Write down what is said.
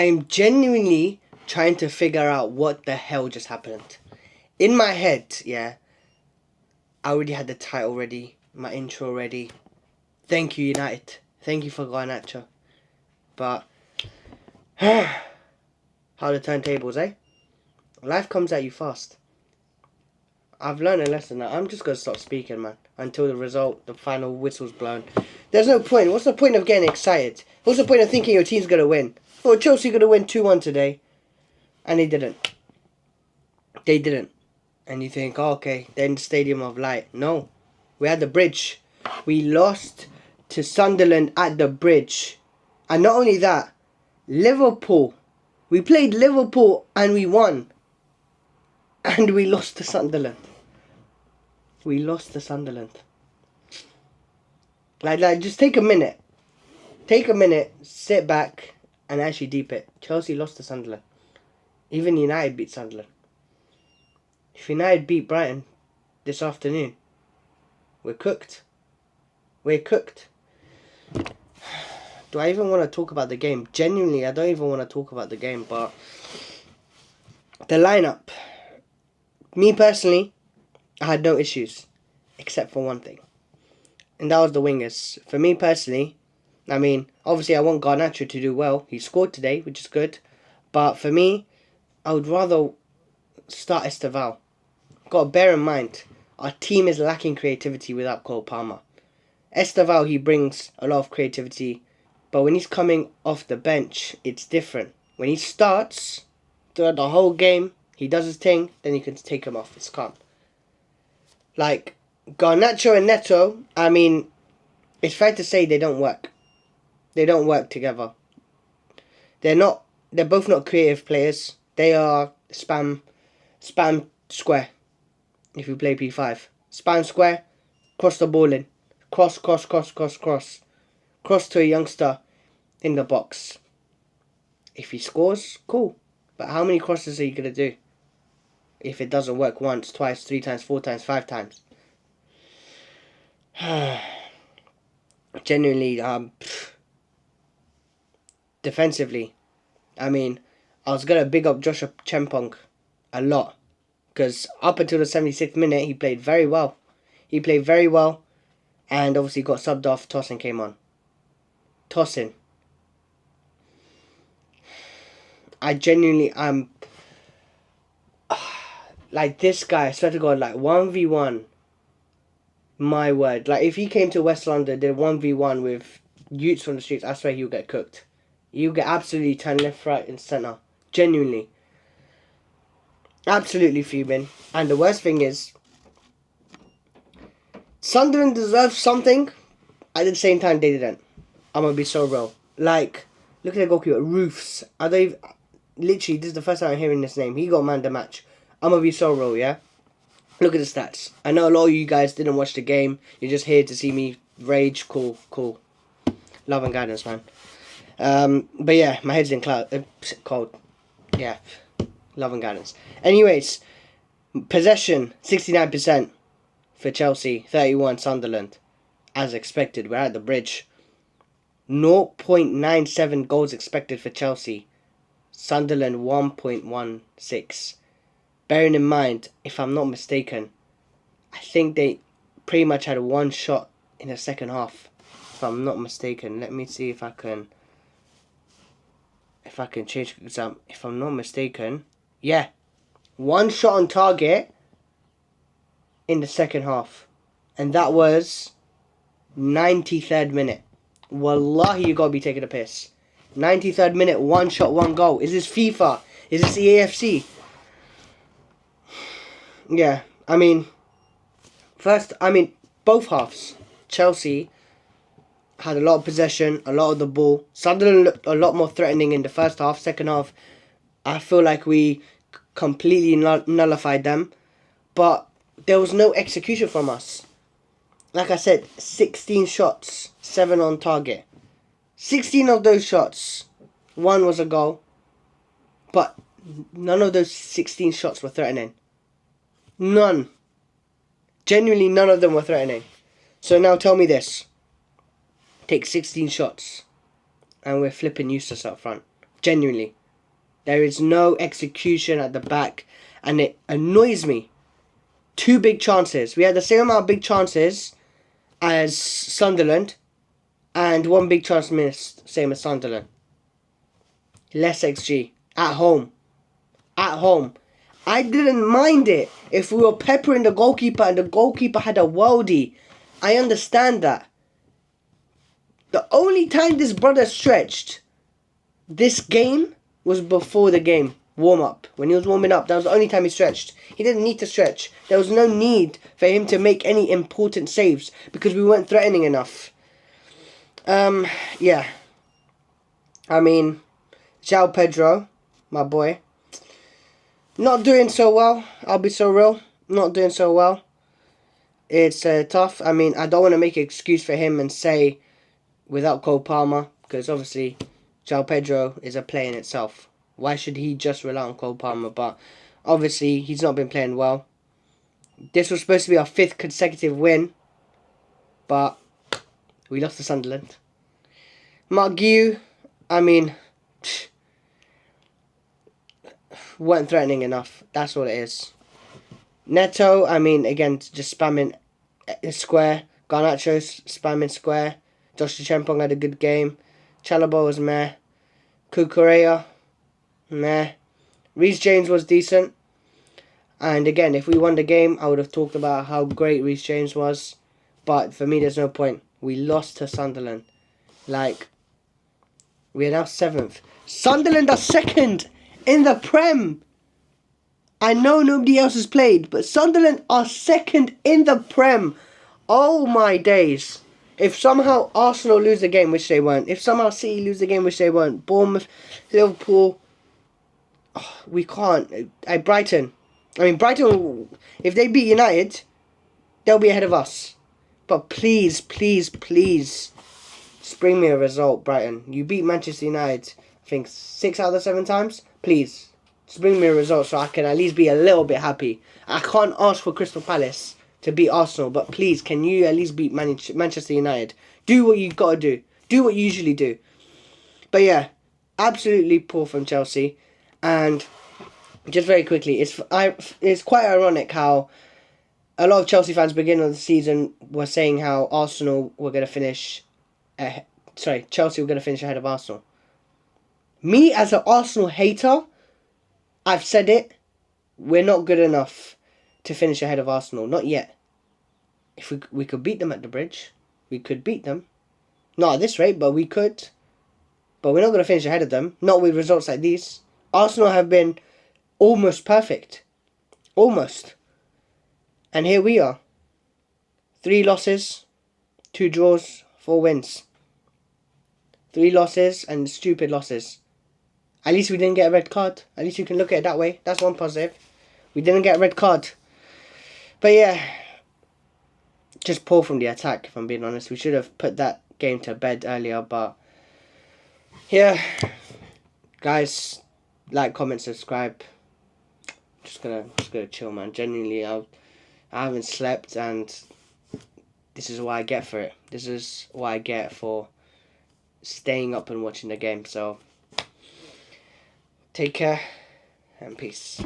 I'm genuinely trying to figure out what the hell just happened. In my head, yeah, I already had the title ready, my intro ready. Thank you, United. Thank you for Garnacho. But, how the turntables, eh? Life comes at you fast. I've learned a lesson now. I'm just going to stop speaking, man, until the final whistle's blown. There's no point. What's the point of getting excited? What's the point of thinking your team's going to win? Well, Chelsea going to win 2-1 today. And they didn't. They didn't. And you think, oh, okay, they're in the Stadium of Light. No. We had the bridge. We lost to Sunderland at the bridge. And not only that, Liverpool. We played Liverpool and we won. And we lost to Sunderland. We lost to Sunderland. Like, just take a minute. Take a minute, sit back, and actually deep it. Chelsea lost to Sunderland. Even United beat Sunderland. If United beat Brighton this afternoon, we're cooked. We're cooked. Do I even want to talk about the game? Genuinely, I don't even want to talk about the game, but the lineup. Me personally, I had no issues, except for one thing. And that was the wingers. For me personally, I mean, obviously I want Garnacho to do well. He scored today, which is good. But for me, I would rather start Esteval. Got to bear in mind, our team is lacking creativity without Cole Palmer. Esteval, he brings a lot of creativity. But when he's coming off the bench, it's different. When he starts, throughout the whole game, he does his thing, then you can take him off. It's calm. Like, Garnacho and Neto, I mean, it's fair to say they don't work. They don't work together. They're both not creative players. They are spam square. If you play P5. Spam square, cross the ball in. Cross. Cross to a youngster in the box. If he scores, cool. But how many crosses are you going to do? If it doesn't work once, twice, 3 times, 4 times, 5 times. Genuinely, defensively, I mean, I was going to big up Joshua Chempong a lot. Because up until the 76th minute, he played very well. And obviously got subbed off. Tosin came on. Tosin. I genuinely, like this guy, I swear to God, like 1v1. My word. Like if he came to West London, did 1v1 with youths from the streets, I swear he'll get cooked. He'll get absolutely turned left, right and centre. Genuinely. Absolutely fuming. And the worst thing is, Sunderland deserves something. At the same time, they didn't. I'm going to be so real. Like, look at the goalkeeper. Roofs. Literally, this is the first time I'm hearing this name. He got man the match. I'm going to be so real, yeah? Look at the stats. I know a lot of you guys didn't watch the game. You're just here to see me rage. Cool. Love and guidance, man. But yeah, my head's in cold. Yeah. Love and guidance. Anyways, possession, 69% for Chelsea, 31% Sunderland. As expected, we're at the bridge. 0.97 goals expected for Chelsea. Sunderland 1.16. Bearing in mind, if I'm not mistaken, I think they pretty much had one shot in the second half. If I'm not mistaken, let me see if I can change exam. If I'm not mistaken, yeah, one shot on target in the second half, and that was 93rd minute. Wallahi, you gotta be taking a piss. 93rd minute, one shot, one goal. Is this FIFA? Is this EAFC? Yeah, I mean, both halves. Chelsea had a lot of possession, a lot of the ball. Sunderland looked a lot more threatening in the first half. Second half, I feel like we completely nullified them. But there was no execution from us. Like I said, 16 shots, 7 on target. 16 of those shots, 1 was a goal. But none of those 16 shots were threatening. None. Genuinely, none of them were threatening. So now tell me this. Take 16 shots. And we're flipping useless up front. Genuinely. There is no execution at the back, and it annoys me. 2 big chances. We had the same amount of big chances as Sunderland, and 1 big chance missed, same as Sunderland. Less XG. At home. At home. I didn't mind it if we were peppering the goalkeeper and the goalkeeper had a worldie. I understand that. The only time this brother stretched this game was before the game. Warm up. When he was warming up, that was the only time he stretched. He didn't need to stretch. There was no need for him to make any important saves because we weren't threatening enough. Yeah. I mean, João Pedro, my boy, not doing so well. I'll be so real. Not doing so well. It's tough. I mean, I don't want to make an excuse for him and say without Cole Palmer, because obviously João Pedro is a play in itself. Why should he just rely on Cole Palmer? But obviously he's not been playing well. This was supposed to be our 5th consecutive win, but we lost to Sunderland. Mark Guiu, I mean, weren't threatening enough. That's what it is. Neto, I mean, again, just spamming square. Garnacho's spamming square. Josh Chempong had a good game. Chalobah was meh. Kukurea, meh. Reece James was decent. And again, if we won the game, I would have talked about how great Reece James was. But for me, there's no point. We lost to Sunderland. Like, we are now 7th. Sunderland are 2nd in the Prem. I know nobody else has played, but Sunderland are 2nd in the Prem. Oh my days. If somehow Arsenal lose the game, which they won't. If somehow City lose the game, which they won't. Bournemouth, Liverpool. Oh, we can't. Brighton. I mean, Brighton, if they beat United, they'll be ahead of us. But please, please, please, just bring me a result, Brighton. You beat Manchester United, I think, 6 out of the 7 times. Please, just bring me a result so I can at least be a little bit happy. I can't ask for Crystal Palace to beat Arsenal, but please, can you at least beat Manchester United? Do what you've got to do. Do what you usually do. But yeah, absolutely poor from Chelsea. And just very quickly, it's quite ironic how a lot of Chelsea fans beginning of the season were saying how Arsenal were going to finish... Chelsea were going to finish ahead of Arsenal. Me, as an Arsenal hater, I've said it, we're not good enough to finish ahead of Arsenal. Not yet. If we could beat them at the Bridge, we could beat them. Not at this rate, but we could. But we're not going to finish ahead of them. Not with results like these. Arsenal have been almost perfect. Almost. And here we are. 3 losses, 2 draws, 4 wins. 3 losses and stupid losses. At least we didn't get a red card. At least you can look at it that way. That's one positive. We didn't get a red card. But yeah, just poor from the attack, if I'm being honest. We should have put that game to bed earlier. But yeah, guys, like, comment, subscribe. Just gonna chill, man. Genuinely, I haven't slept, and this is what I get for it. This is what I get for staying up and watching the game. So take care and peace.